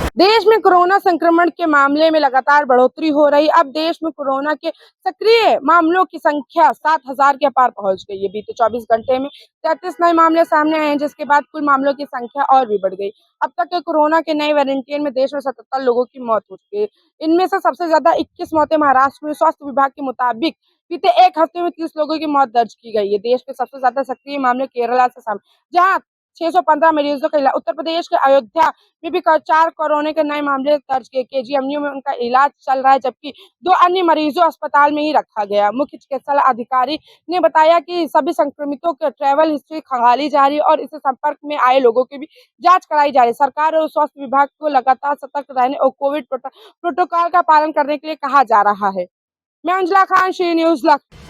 देश में कोरोना संक्रमण के मामले में लगातार बढ़ोतरी हो रही। अब देश में कोरोना के सक्रिय मामलों की संख्या 7,000 के पार पहुंच गई है। बीते 24 घंटे में 33 नए मामले सामने आए हैं, जिसके बाद कुल मामलों की संख्या और भी बढ़ गई। अब तक के कोरोना के नए वेरिएंट में देश में 77 लोगों की मौत हो चुकी है। इनमें से सबसे ज्यादा 21 मौतें महाराष्ट्र में। स्वास्थ्य विभाग के मुताबिक बीते एक हफ्ते में 30 लोगों की मौत दर्ज की गई है। देश के सबसे ज्यादा सक्रिय मामले केरला से सामने, जहाँ 615 मरीजों का इलाज। उत्तर प्रदेश के अयोध्या में भी 4 कोरोना के नए मामले दर्ज किए। केजीएमयू में उनका इलाज चल रहा है, जबकि 2 अन्य मरीजों अस्पताल में ही रखा गया। मुख्य चिकित्सा अधिकारी ने बताया कि सभी संक्रमितों के ट्रैवल हिस्ट्री खंगाली जा रही है और इससे संपर्क में आए लोगों की भी जांच कराई जा रही है। सरकार और स्वास्थ्य विभाग को लगातार सतर्क रहने और कोविड प्रोटोकॉल का पालन करने के लिए कहा जा रहा है। मैं अंजला खान, श्री न्यूज लखनऊ।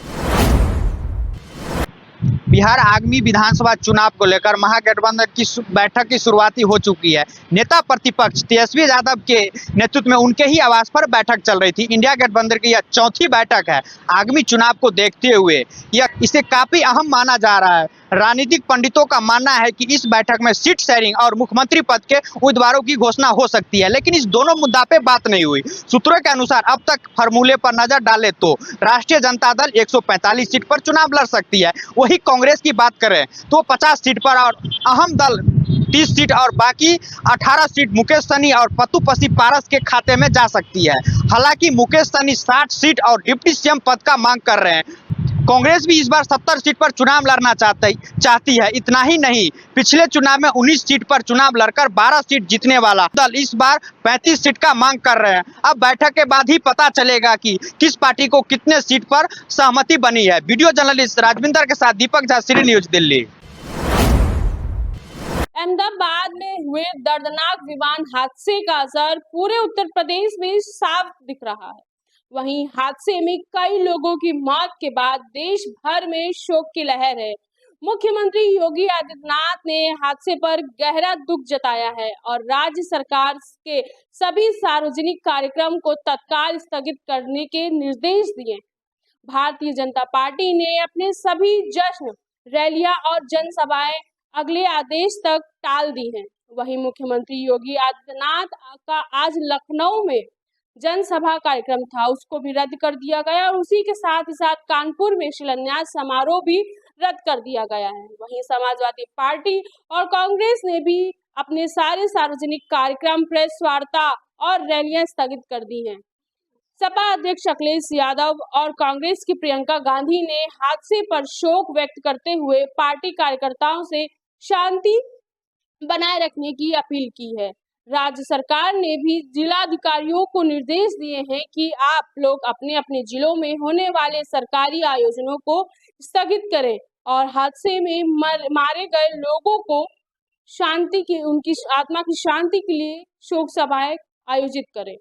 बिहार आगामी विधानसभा चुनाव को लेकर महागठबंधन की बैठक की शुरुआती हो चुकी है। नेता प्रतिपक्ष तेजस्वी यादव के नेतृत्व में उनके ही आवास पर बैठक चल रही थी। इंडिया गठबंधन की यह चौथी बैठक है। आगामी चुनाव को देखते हुए इसे काफी अहम माना जा रहा है। राजनीतिक पंडितों का मानना है कि इस बैठक में सीट शेयरिंग और मुख्यमंत्री पद के उम्मीदवारों की घोषणा हो सकती है, लेकिन इस दोनों मुद्दा पे बात नहीं हुई। सूत्रों के अनुसार अब तक फॉर्मूले पर नजर डाले तो राष्ट्रीय जनता दल 145 सीट पर चुनाव लड़ सकती है। वही कांग्रेस की बात करें तो 50 सीट पर और अहम दल 30 सीट और बाकी 18 सीट मुकेश सहनी और पत्तू पसी पारस के खाते में जा सकती है। हालांकि मुकेश सहनी 60 सीट और डिप्टी सीएम पद का मांग कर रहे हैं। कांग्रेस भी इस बार 70 सीट पर चुनाव लड़ना चाहती है। इतना ही नहीं, पिछले चुनाव में 19 सीट पर चुनाव लड़कर 12 सीट जीतने वाला दल इस बार 35 सीट का मांग कर रहे हैं। अब बैठक के बाद ही पता चलेगा कि किस पार्टी को कितने सीट पर सहमति बनी है। वीडियो जर्नलिस्ट राजविंदर के साथ दीपक झा, श्री न्यूज दिल्ली। अहमदाबाद में हुए दर्दनाक विमान हादसे का असर पूरे उत्तर प्रदेश में साफ दिख रहा है। वहीं हादसे में कई लोगों की मौत के बाद देश भर में शोक की लहर है। मुख्यमंत्री योगी आदित्यनाथ ने हादसे पर गहरा दुख जताया है और राज्य सरकार के सभी सार्वजनिक कार्यक्रम को तत्काल स्थगित करने के निर्देश दिए। भारतीय जनता पार्टी ने अपने सभी जश्न, रैलियां और जनसभाएं अगले आदेश तक टाल दी हैं। वहीं मुख्यमंत्री योगी आदित्यनाथ का आज लखनऊ में जनसभा कार्यक्रम था, उसको भी रद्द कर दिया गया और उसी के साथ ही साथ कानपुर में शिलान्यास समारोह भी रद्द कर दिया गया है। वहीं समाजवादी पार्टी और कांग्रेस ने भी अपने सारे सार्वजनिक कार्यक्रम, प्रेस वार्ता और रैलियां स्थगित कर दी हैं। सपा अध्यक्ष अखिलेश यादव और कांग्रेस की प्रियंका गांधी ने हादसे पर शोक व्यक्त करते हुए पार्टी कार्यकर्ताओं से शांति बनाए रखने की अपील की है। राज्य सरकार ने भी जिलाधिकारियों को निर्देश दिए हैं कि आप लोग अपने अपने जिलों में होने वाले सरकारी आयोजनों को स्थगित करें और हादसे में मारे गए लोगों को उनकी आत्मा की शांति के लिए शोक सभाएं आयोजित करें।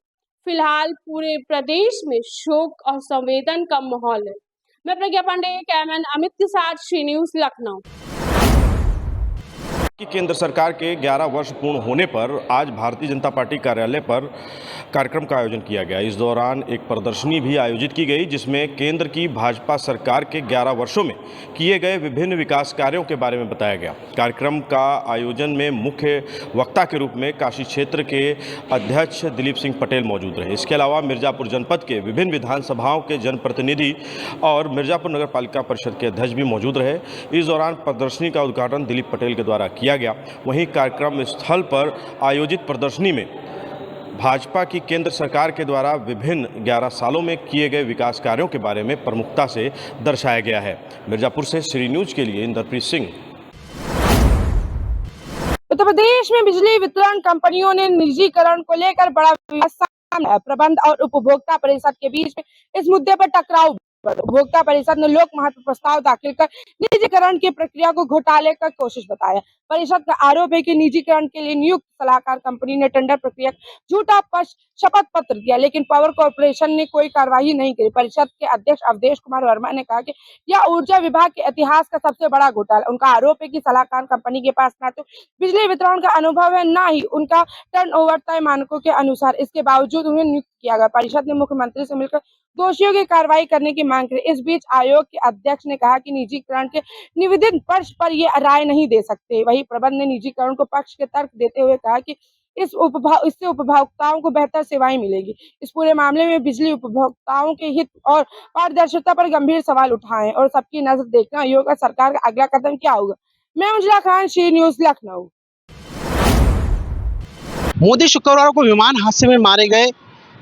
फिलहाल पूरे प्रदेश में शोक और संवेदन का माहौल है। मैं प्रज्ञा पांडे, कैमरामैन अमित के साथ, श्री न्यूज लखनऊ। कि केंद्र सरकार के 11 वर्ष पूर्ण होने पर आज भारतीय जनता पार्टी कार्यालय पर कार्यक्रम का आयोजन किया गया। इस दौरान एक प्रदर्शनी भी आयोजित की गई, जिसमें केंद्र की भाजपा सरकार के 11 वर्षों में किए गए विभिन्न विकास कार्यों के बारे में बताया गया। कार्यक्रम का आयोजन में मुख्य वक्ता के रूप में काशी क्षेत्र के अध्यक्ष दिलीप सिंह पटेल मौजूद रहे। इसके अलावा मिर्जापुर जनपद के विभिन्न विधानसभाओं के जनप्रतिनिधि और मिर्जापुर नगर पालिका परिषद के अध्यक्ष भी मौजूद रहे। इस दौरान प्रदर्शनी का उद्घाटन दिलीप पटेल के द्वारा किया गया। वहीं कार्यक्रम स्थल पर आयोजित प्रदर्शनी में भाजपा की केंद्र सरकार के द्वारा विभिन्न 11 सालों में किए गए विकास कार्यों के बारे में प्रमुखता से दर्शाया गया है। मिर्जापुर से श्री न्यूज के लिए इंद्रप्रीत सिंह। उत्तर प्रदेश में बिजली वितरण कंपनियों ने निजीकरण को लेकर बड़ा विवाद। प्रबंध और उपभोक्ता परिषद के बीच में इस मुद्दे पर टकराव। उपभोक्ता परिषद ने लोक महत्व प्रस्ताव दाखिल कर निजीकरण की प्रक्रिया को घोटाले का कोशिश बताया। परिषद का आरोप है कि निजीकरण के लिए नियुक्त सलाहकार कंपनी ने टेंडर प्रक्रिया झूठा शपथ पत्र दिया, लेकिन पावर कॉर्पोरेशन ने कोई कार्रवाई नहीं की। परिषद के अध्यक्ष अवधेश कुमार वर्मा ने कहा कि यह ऊर्जा विभाग के इतिहास का सबसे बड़ा घोटाला। उनका आरोप है कि सलाहकार कंपनी के पास न तो बिजली वितरण का अनुभव है, न ही उनका टर्नओवर तय मानकों के अनुसार। इसके बावजूद उन्हें नियुक्त किया गया। परिषद ने मुख्यमंत्री से मिलकर दोषियों की कार्रवाई करने की मांग की। इस बीच आयोग के अध्यक्ष ने कहा कि निजीकरण के निवेदन पक्ष पर ये राय नहीं दे सकते। वहीं प्रबंध ने निजीकरण को पक्ष के तर्क देते हुए कहा कि इससे उपभोक्ताओं को बेहतर सेवाएं मिलेगी। इस पूरे मामले में बिजली उपभोक्ताओं के हित और पारदर्शिता पर गंभीर सवाल उठाए और सबकी नजर देखना होगा सरकार का अगला कदम क्या होगा। मैं उजला खान, शी न्यूज, लखनऊ। मोदी शुक्रवार को विमान हादसे में मारे गए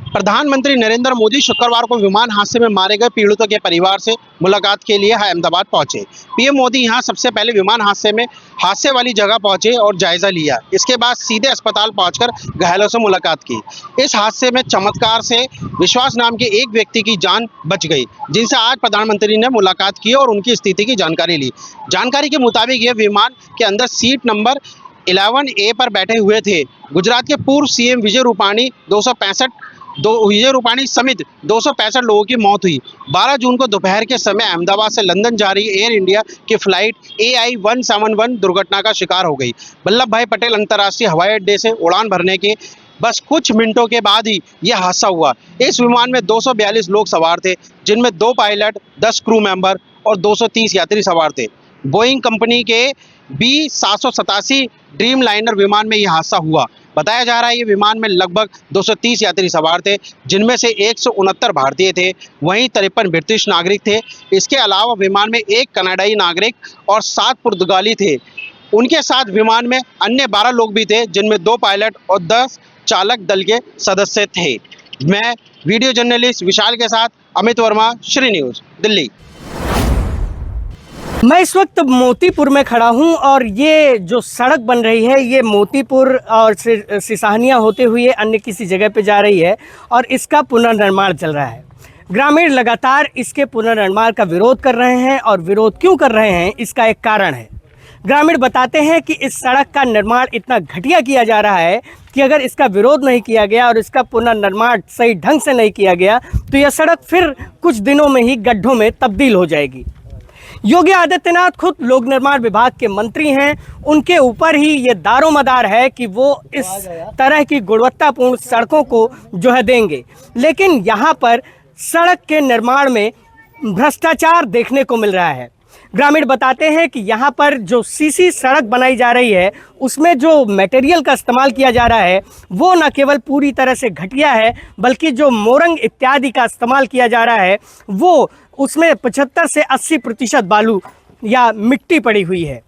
प्रधानमंत्री नरेंद्र मोदी शुक्रवार को विमान हादसे में मारे गए पीड़ितों के परिवार से मुलाकात के लिए अहमदाबाद पहुंचे। पीएम मोदी यहां सबसे पहले विमान हादसे वाली जगह पहुंचे और जायजा लिया। इसके बाद सीधे अस्पताल पहुंचकर घायलों से मुलाकात की। इस हादसे में चमत्कार से विश्वास नाम के एक व्यक्ति की जान बच गई, जिनसे आज प्रधानमंत्री ने मुलाकात की और उनकी स्थिति की जानकारी ली। जानकारी के मुताबिक ये विमान के अंदर सीट नंबर 11A पर बैठे हुए थे। गुजरात के पूर्व सीएम विजय रूपाणी समेत 265 लोगों की मौत हुई। 12 जून को दोपहर के समय अहमदाबाद से लंदन जा रही एयर इंडिया की फ्लाइट AI 171 दुर्घटना का शिकार हो गई। वल्लभ भाई पटेल अंतर्राष्ट्रीय हवाई अड्डे से उड़ान भरने के बस कुछ मिनटों के बाद ही यह हादसा हुआ। इस विमान में 242 लोग सवार थे, जिनमें 2 पायलट, 10 क्रू मेंबर और 230 यात्री सवार थे। बोइंग कंपनी के B787 ड्रीम लाइनर विमान में यह हादसा हुआ। बताया जा रहा है ये विमान में लगभग 230 यात्री सवार थे, जिनमें से 169 भारतीय थे, वहीं 53 ब्रिटिश नागरिक थे। इसके अलावा विमान में 1 कनाडाई नागरिक और 7 पुर्तगाली थे। उनके साथ विमान में अन्य 12 लोग भी थे, जिनमें 2 पायलट और 10 चालक दल के सदस्य थे। मैं वीडियो जर्नलिस्ट विशाल के साथ अमित वर्मा, श्री न्यूज, दिल्ली। मैं इस वक्त मोतीपुर में खड़ा हूं और ये जो सड़क बन रही है ये मोतीपुर और सिसानिया होते हुए अन्य किसी जगह पे जा रही है और इसका पुनर्निर्माण चल रहा है। ग्रामीण लगातार इसके पुनर्निर्माण का विरोध कर रहे हैं और विरोध क्यों कर रहे हैं इसका एक कारण है। ग्रामीण बताते हैं कि इस सड़क का निर्माण इतना घटिया किया जा रहा है कि अगर इसका विरोध नहीं किया गया और इसका पुनर्निर्माण सही ढंग से नहीं किया गया तो यह सड़क फिर कुछ दिनों में ही गड्ढों में तब्दील हो जाएगी। योगी आदित्यनाथ खुद लोक निर्माण विभाग के मंत्री हैं, उनके ऊपर ही ये दारोमदार है कि वो इस तरह की गुणवत्तापूर्ण सड़कों को जो है देंगे, लेकिन यहाँ पर सड़क के निर्माण में भ्रष्टाचार देखने को मिल रहा है। ग्रामीण बताते हैं कि यहाँ पर जो सीसी सड़क बनाई जा रही है उसमें जो मटेरियल का इस्तेमाल किया जा रहा है वो न केवल पूरी तरह से घटिया है, बल्कि जो मोरंग इत्यादि का इस्तेमाल किया जा रहा है वो उसमें 75 से 80% बालू या मिट्टी पड़ी हुई है।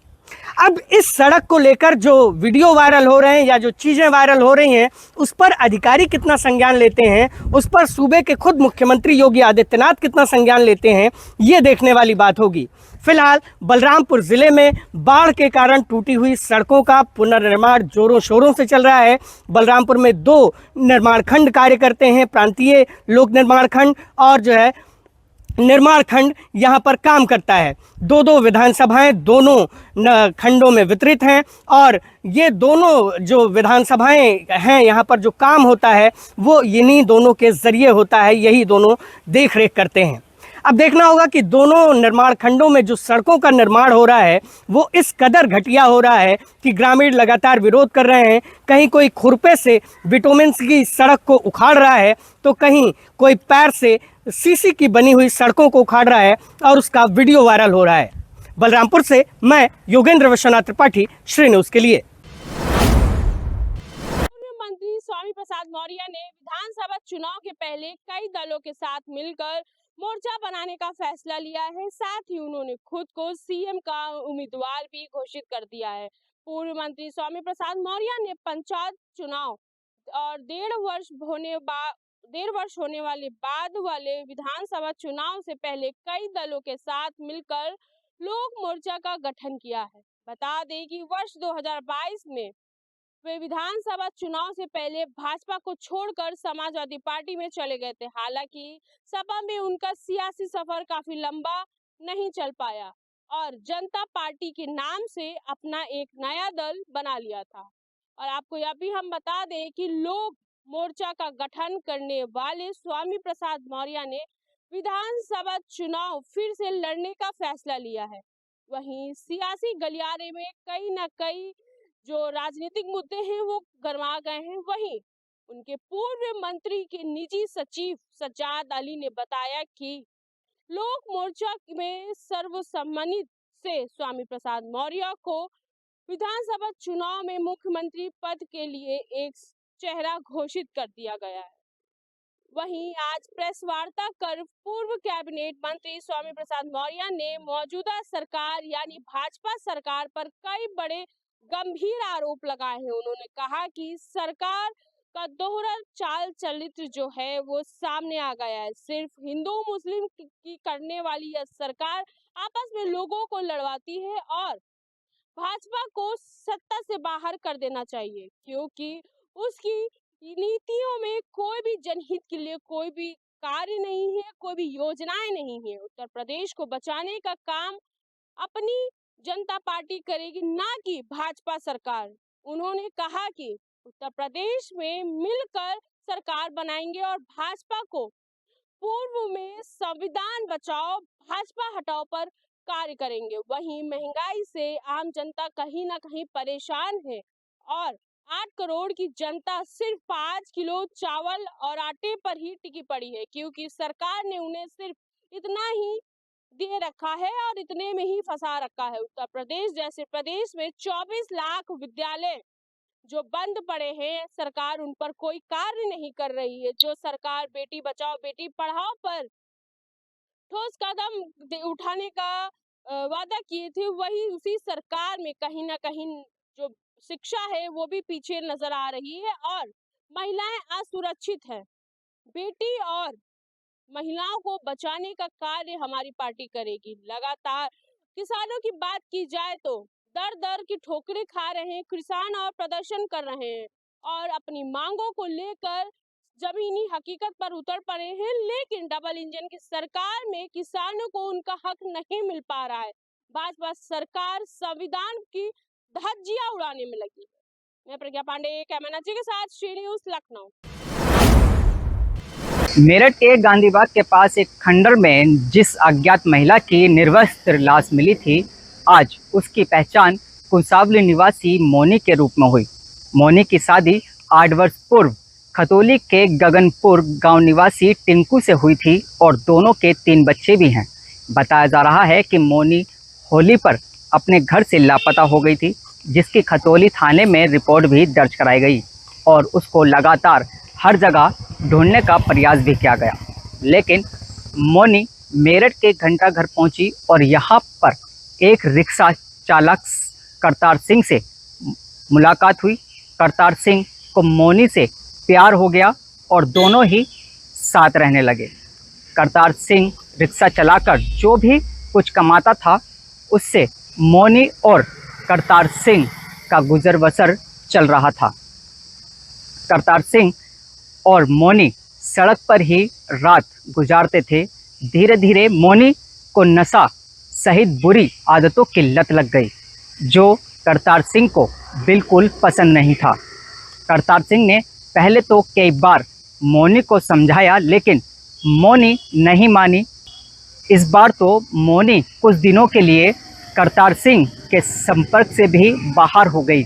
अब इस सड़क को लेकर जो वीडियो वायरल हो रहे हैं या जो चीज़ें वायरल हो रही हैं उस पर अधिकारी कितना संज्ञान लेते हैं, उस पर सूबे के खुद मुख्यमंत्री योगी आदित्यनाथ कितना संज्ञान लेते हैं, ये देखने वाली बात होगी। फिलहाल बलरामपुर ज़िले में बाढ़ के कारण टूटी हुई सड़कों का पुनर्निर्माण जोरों शोरों से चल रहा है। बलरामपुर में 2 निर्माण खंड कार्य करते हैं, प्रांतीय लोक निर्माण खंड और जो है निर्माण खंड यहाँ पर काम करता है। 2-2 विधानसभाएं दोनों खंडों में वितरित हैं और ये दोनों जो विधानसभाएं हैं यहाँ पर जो काम होता है वो इन्हीं दोनों के ज़रिए होता है, यही दोनों देख रेख करते हैं। अब देखना होगा कि दोनों निर्माण खंडों में जो सड़कों का निर्माण हो रहा है वो इस कदर घटिया हो रहा है कि ग्रामीण लगातार विरोध कर रहे हैं। कहीं कोई खुरपे से विटामिन की सड़क को उखाड़ रहा है तो कहीं कोई पैर से सीसी की बनी हुई सड़कों को उखाड़ रहा है और उसका वीडियो वायरल हो रहा है। बलरामपुर से मैं योगेंद्र विश्वनाथ त्रिपाठी, श्री न्यूज़ के लिए। मंत्री स्वामी प्रसाद मौर्य ने विधानसभा चुनाव के पहले कई दलों के साथ मिलकर मोर्चा बनाने का फैसला लिया है। साथ ही उन्होंने खुद को सीएम का उम्मीदवार भी घोषित कर दिया है। पूर्व मंत्री स्वामी प्रसाद मौर्य ने पंचायत चुनाव और 1.5 वर्ष होने वाले बाद वाले विधानसभा चुनाव से पहले कई दलों के साथ मिलकर लोक मोर्चा का गठन किया है। बता दें कि वर्ष 2022 में वे विधानसभा चुनाव से पहले भाजपा को छोड़कर समाजवादी पार्टी में चले गए थे। हालांकि सपा में उनका सियासी सफर काफी लंबा नहीं चल पाया और जनता पार्टी के नाम से अपना एक नया दल बना लिया था। और आपको यह भी हम बता दें कि लोक मोर्चा का गठन करने वाले स्वामी प्रसाद मौर्य ने विधानसभा चुनाव फिर से लड़ने का फैसला लिया है। वहीं सियासी गलियारे में कई न कई जो राजनीतिक मुद्दे हैं वो गरमा गए हैं। वहीं उनके पूर्व मंत्री के निजी सचिव सज्जाद अली ने बताया कि लोक मोर्चा में सर्वसम्मति से स्वामी प्रसाद मौर्य को विधानसभा चुनाव में मुख्यमंत्री पद के लिए एक चेहरा घोषित कर दिया गया है। वहीं आज प्रेस वार्ता कर पूर्व कैबिनेट मंत्री स्वामी प्रसाद मौर्य ने मौजूदा सरकार यानी भाजपा सरकार पर कई बड़े गंभीर आरोप लगाए हैं। उन्होंने कहा कि सरकार का दोहरा चाल चरित्र जो है वो सामने आ गया है। सिर्फ हिंदू मुस्लिम की करने वाली यह सरकार आपस में लोगों को लड़वाती है और भाजपा को सत्ता से बाहर कर देना चाहिए, क्योंकि उसकी नीतियों में कोई भी जनहित के लिए कोई भी कार्य नहीं है, कोई भी योजनाएं नहीं है। उत्तर प्रदेश को बचाने का काम अपनी जनता पार्टी करेगी, ना कि भाजपा सरकार। उन्होंने कहा कि उत्तर प्रदेश में मिलकर सरकार बनाएंगे और भाजपा को पूर्व में संविधान बचाओ भाजपा हटाओ पर कार्य करेंगे। वहीं महंगाई से आम जनता कहीं ना कहीं परेशान है और 8 करोड़ की जनता सिर्फ 5 किलो चावल और आटे पर ही टिकी पड़ी है, क्योंकि सरकार ने उन्हें सिर्फ इतना ही दे रखा है और इतने में ही फंसा रखा है। उत्तर प्रदेश जैसे प्रदेश में 24 लाख विद्यालय जो बंद पड़े हैं, सरकार उन पर कोई कार्य नहीं कर रही है। जो सरकार बेटी बचाओ बेटी पढ़ाओ पर ठोस कदम उठाने का वादा किए थे, वही उसी सरकार में कहीं ना कहीं जो शिक्षा है वो भी पीछे नजर आ रही है और महिलाएं असुरक्षित हैं। बेटी और महिलाओं को बचाने का कार्य हमारी पार्टी करेगी। लगातार किसानों की बात की जाए तो दर दर की ठोकरें खा रहे हैं किसान और प्रदर्शन कर रहे हैं और अपनी मांगों को लेकर जमीनी हकीकत पर उतर पड़े हैं, लेकिन डबल इंजन की सरकार में किसानों को उनका हक नहीं मिल पा रहा है। भाजपा सरकार संविधान की धज्जियां उड़ाने में लगी है। मैं प्रज्ञा पांडे कैमरा के साथ श्री न्यूज लखनऊ। मेरठ के गांधीबाग के पास एक खंडर में जिस अज्ञात महिला की निर्वस्त्र लाश मिली थी, आज उसकी पहचान कुंसावली निवासी मोनी के रूप में हुई। मोनी की शादी 8 वर्ष पूर्व खतौली के गगनपुर गांव निवासी टिंकू से हुई थी और दोनों के 3 बच्चे भी हैं। बताया जा रहा है कि मोनी होली पर अपने घर से लापता हो गई थी, जिसकी खतौली थाने में रिपोर्ट भी दर्ज कराई गई और उसको लगातार हर जगह ढूंढने का प्रयास भी किया गया। लेकिन मोनी मेरठ के घंटा घर पहुंची और यहां पर एक रिक्शा चालक करतार सिंह से मुलाकात हुई। करतार सिंह को मोनी से प्यार हो गया और दोनों ही साथ रहने लगे। करतार सिंह रिक्शा चलाकर जो भी कुछ कमाता था, उससे मोनी और करतार सिंह का गुजर बसर चल रहा था। करतार सिंह और मोनी सड़क पर ही रात गुजारते थे। धीरे धीरे मोनी को नशा सहित बुरी आदतों की लत लग गई, जो करतार सिंह को बिल्कुल पसंद नहीं था। करतार सिंह ने पहले तो कई बार मोनी को समझाया, लेकिन मोनी नहीं मानी। इस बार तो मोनी कुछ दिनों के लिए करतार सिंह के संपर्क से भी बाहर हो गई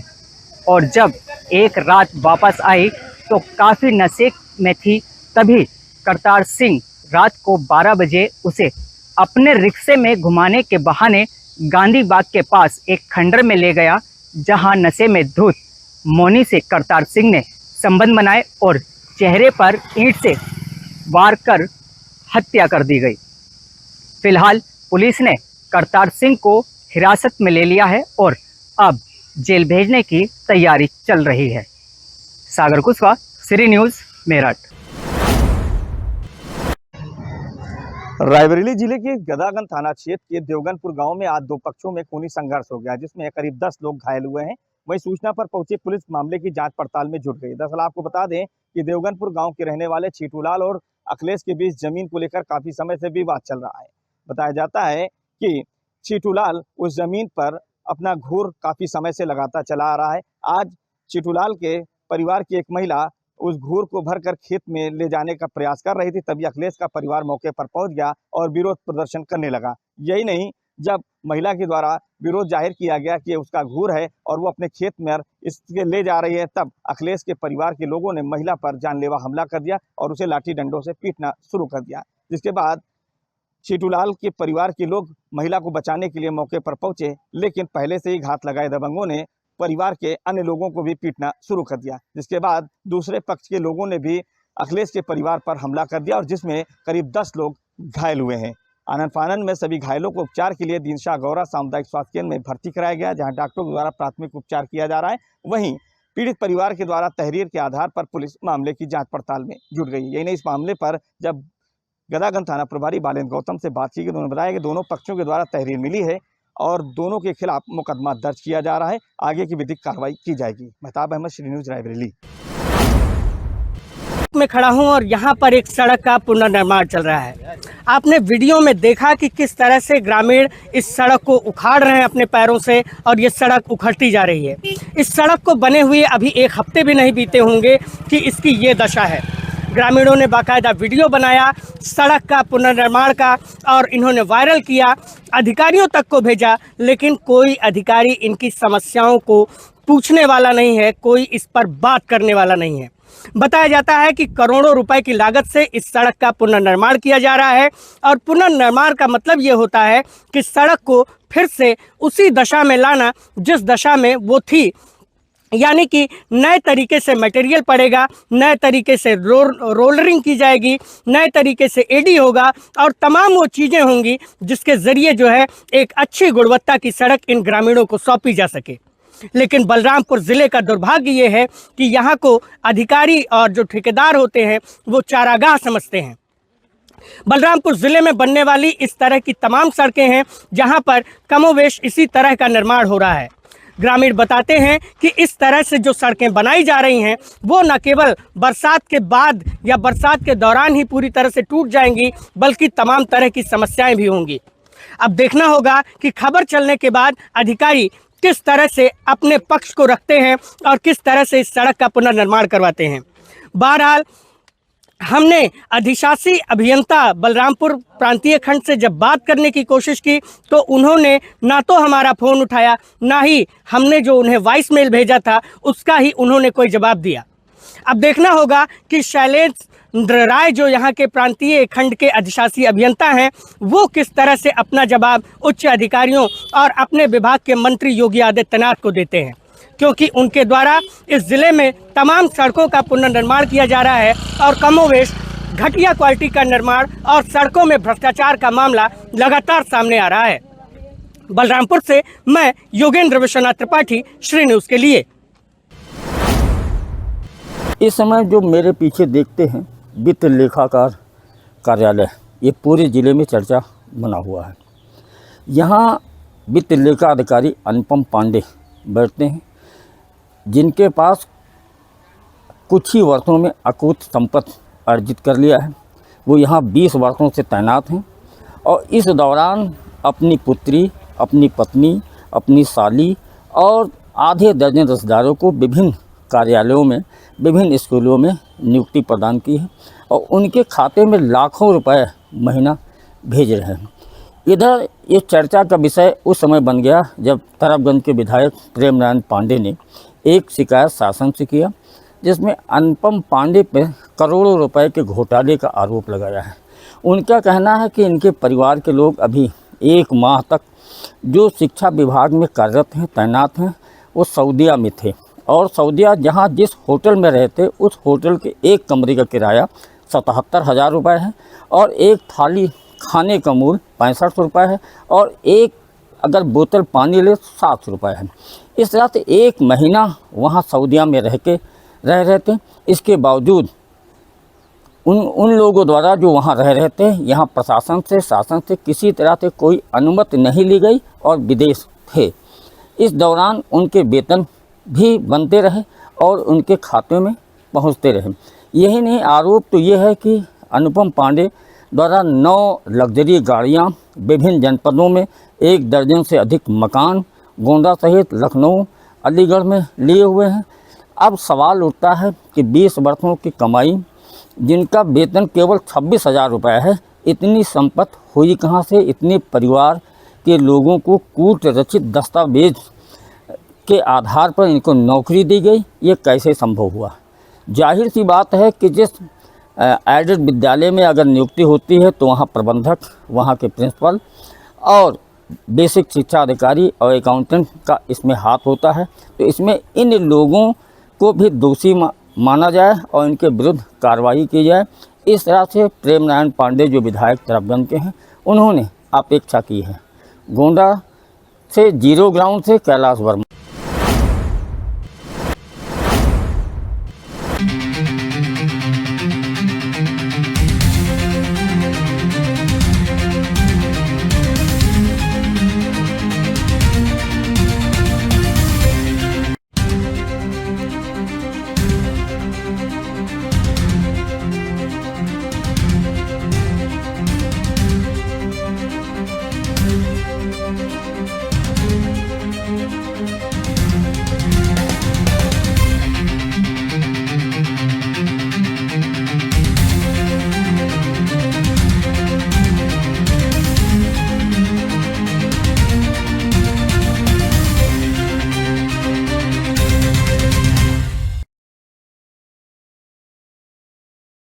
और जब एक रात वापस आई तो काफ़ी नशे में थी। तभी करतार सिंह रात को 12 बजे उसे अपने रिक्शे में घुमाने के बहाने गांधी बाग के पास एक खंडर में ले गया, जहां नशे में धुत मोनी से करतार सिंह ने संबंध बनाए और चेहरे पर ईंट से वार कर हत्या कर दी गई। फिलहाल पुलिस ने करतार सिंह को हिरासत में ले लिया है और अब जेल भेजने की तैयारी चल रही है। सागर कुशवाहा, श्री न्यूज़, मेरठ। रायबरेली जिले के गदागन थाना क्षेत्र के देवगनपुर गांव में आज 2 पक्षों में खूनी संघर्ष हो गया, जिसमें करीब 10 लोग घायल हुए हैं। वहीं सूचना पर पहुंची पुलिस मामले की जांच पड़ताल में जुट गई। दरअसल आपको बता दें कि देवगनपुर गांव के रहने वाले छीटूलाल और अखिलेश के बीच जमीन को लेकर काफी समय से विवाद चल रहा है। बताया जाता है कि छीटूलाल उस जमीन पर अपना घूर काफी समय से लगातार चला आ रहा है। आज छीटूलाल के परिवार की एक महिला उस घूर को भरकर खेत में ले जाने का प्रयास कर रही थी, तभी अखिलेश का परिवार मौके पर पहुंच गया और विरोध प्रदर्शन करने लगा। यही नहीं, जब महिला के द्वारा विरोध जाहिर किया गया कि उसका घूर है और वो अपने खेत में इसके ले जा रही है, तब अखिलेश के परिवार के लोगों ने महिला पर जानलेवा हमला कर दिया और उसे लाठी डंडों से पीटना शुरू कर दिया। जिसके बाद छीटूलाल के परिवार के लोग महिला को बचाने के लिए मौके पर पहुंचे, लेकिन पहले से ही घात लगाए दबंगों ने परिवार के अन्य लोगों को भी पीटना शुरू कर दिया, जिसके बाद दूसरे पक्ष के लोगों ने भी अखिलेश के परिवार पर हमला कर दिया और जिसमें करीब 10 लोग घायल हुए हैं। आनन फानन में सभी घायलों को उपचार के लिए दीनशाह गौरा सामुदायिक स्वास्थ्य केंद्र में भर्ती कराया गया, जहां डॉक्टरों द्वारा प्राथमिक उपचार किया जा रहा है। वहीं पीड़ित परिवार के द्वारा तहरीर के आधार पर पुलिस मामले की जांच पड़ताल में जुट गई। यही नहीं, इस मामले पर जब गदागंज थाना प्रभारी बालेंद्र गौतम से बात की गई, उन्होंने बताया कि दोनों पक्षों के द्वारा तहरीर मिली है और दोनों के खिलाफ मुकदमा दर्ज किया जा रहा है। आगे की विधिक कार्रवाई की जाएगी। महताब अहमद, श्री न्यूज़, रायबरेली में खड़ा हूं और यहां पर एक सड़क का पुनर्निर्माण चल रहा है। आपने वीडियो में देखा कि किस तरह से ग्रामीण इस सड़क को उखाड़ रहे हैं अपने पैरों से और ये सड़क उखड़ती जा रही है। इस सड़क को बने हुए अभी 1 हफ्ते भी नहीं बीते होंगे कि इसकी ये दशा है। ग्रामीणों ने बाकायदा वीडियो बनाया सड़क का पुनर्निर्माण का और इन्होंने वायरल किया, अधिकारियों तक को भेजा, लेकिन कोई अधिकारी इनकी समस्याओं को पूछने वाला नहीं है, कोई इस पर बात करने वाला नहीं है। बताया जाता है कि करोड़ों रुपए की लागत से इस सड़क का पुनर्निर्माण किया जा रहा है और पुनर्निर्माण का मतलब ये होता है कि सड़क को फिर से उसी दशा में लाना जिस दशा में वो थी, यानी कि नए तरीके से मटेरियल पड़ेगा, नए तरीके से रोलरिंग की जाएगी, नए तरीके से एडी होगा और तमाम वो चीज़ें होंगी जिसके ज़रिए जो है एक अच्छी गुणवत्ता की सड़क इन ग्रामीणों को सौंपी जा सके। लेकिन बलरामपुर ज़िले का दुर्भाग्य ये है कि यहाँ को अधिकारी और जो ठेकेदार होते हैं वो चारागाह समझते हैं। बलरामपुर ज़िले में बनने वाली इस तरह की तमाम सड़कें हैं जहाँ पर कमोवेश इसी तरह का निर्माण हो रहा है। ग्रामीण बताते हैं कि इस तरह से जो सड़कें बनाई जा रही हैं वो न केवल बरसात के बाद या बरसात के दौरान ही पूरी तरह से टूट जाएंगी, बल्कि तमाम तरह की समस्याएं भी होंगी। अब देखना होगा कि खबर चलने के बाद अधिकारी किस तरह से अपने पक्ष को रखते हैं और किस तरह से इस सड़क का पुनर्निर्माण करवाते हैं। बहरहाल हमने अधिशासी अभियंता बलरामपुर प्रांतीय खंड से जब बात करने की कोशिश की तो उन्होंने ना तो हमारा फ़ोन उठाया, ना ही हमने जो उन्हें वॉइस मेल भेजा था उसका ही उन्होंने कोई जवाब दिया। अब देखना होगा कि शैलेंद्र राय जो यहाँ के प्रांतीय खंड के अधिशासी अभियंता हैं वो किस तरह से अपना जवाब उच्च अधिकारियों और अपने विभाग के मंत्री योगी आदित्यनाथ को देते हैं, क्योंकि उनके द्वारा इस ज़िले में तमाम सड़कों का पुनर्निर्माण किया जा रहा है और कमोवेश घटिया क्वालिटी का निर्माण और सड़कों में भ्रष्टाचार का मामला लगातार सामने आ रहा है। बलरामपुर से मैं योगेंद्र विश्वनाथ त्रिपाठी, श्री न्यूज़ के लिए। इस समय जो मेरे पीछे देखते हैं वित्त लेखाकार कार्यालय, ये पूरे ज़िले में चर्चा बना हुआ है। यहाँ वित्त लेखा अधिकारी अनुपम पांडे बैठते हैं, जिनके पास कुछ ही वर्षों में अकूत संपत्ति अर्जित कर लिया है। वो यहाँ 20 वर्षों से तैनात हैं और इस दौरान अपनी पुत्री, अपनी पत्नी, अपनी साली और आधे दर्जन रिश्तेदारों को विभिन्न कार्यालयों में, विभिन्न स्कूलों में नियुक्ति प्रदान की है और उनके खाते में लाखों रुपए महीना भेज रहे हैं। इधर ये चर्चा का विषय उस समय बन गया जब तरफगंज के विधायक प्रेम नारायण पांडे ने एक शिकायत शासन से किया, जिसमें अनुपम पांडे पर करोड़ों रुपए के घोटाले का आरोप लगाया है। उनका कहना है कि इनके परिवार के लोग अभी 1 माह तक जो शिक्षा विभाग में कार्यरत हैं, तैनात हैं, वो सऊदीया में थे और सऊदीया जहाँ जिस होटल में रहते उस होटल के एक कमरे का किराया 77,000 रुपये है और एक थाली खाने का मूल्य 65 रुपये है और एक अगर बोतल पानी ले 7 रुपये है। इस तरह से 1 महीना वहाँ सऊदीया में रह रहे थे। इसके बावजूद उन लोगों द्वारा जो वहाँ रह रहे थे, यहाँ प्रशासन से, शासन से किसी तरह से कोई अनुमति नहीं ली गई और विदेश थे। इस दौरान उनके वेतन भी बनते रहे और उनके खाते में पहुँचते रहे। यही नहीं, आरोप तो ये है कि अनुपम पांडे द्वारा 9 लग्जरी गाड़ियाँ, विभिन्न जनपदों में 1 दर्जन से अधिक मकान गोंडा सहित लखनऊ, अलीगढ़ में लिए हुए हैं। अब सवाल उठता है कि 20 वर्षों की कमाई, जिनका वेतन केवल 26,000 रुपये है, इतनी संपत्ति हुई कहाँ से? इतने परिवार के लोगों को कूट रचित दस्तावेज के आधार पर इनको नौकरी दी गई, ये कैसे संभव हुआ? जाहिर सी बात है कि जिस एडेड विद्यालय में अगर नियुक्ति होती है तो वहाँ प्रबंधक, वहाँ के प्रिंसिपल और बेसिक शिक्षा अधिकारी और अकाउंटेंट का इसमें हाथ होता है। तो इसमें इन लोगों को भी दोषी माना जाए और इनके विरुद्ध कार्रवाई की जाए। इस तरह से प्रेम नारायण पांडे जो विधायक तरफगंज के हैं, उन्होंने अपेक्षा की है। गोंडा से जीरो ग्राउंड से कैलाश वर्मा।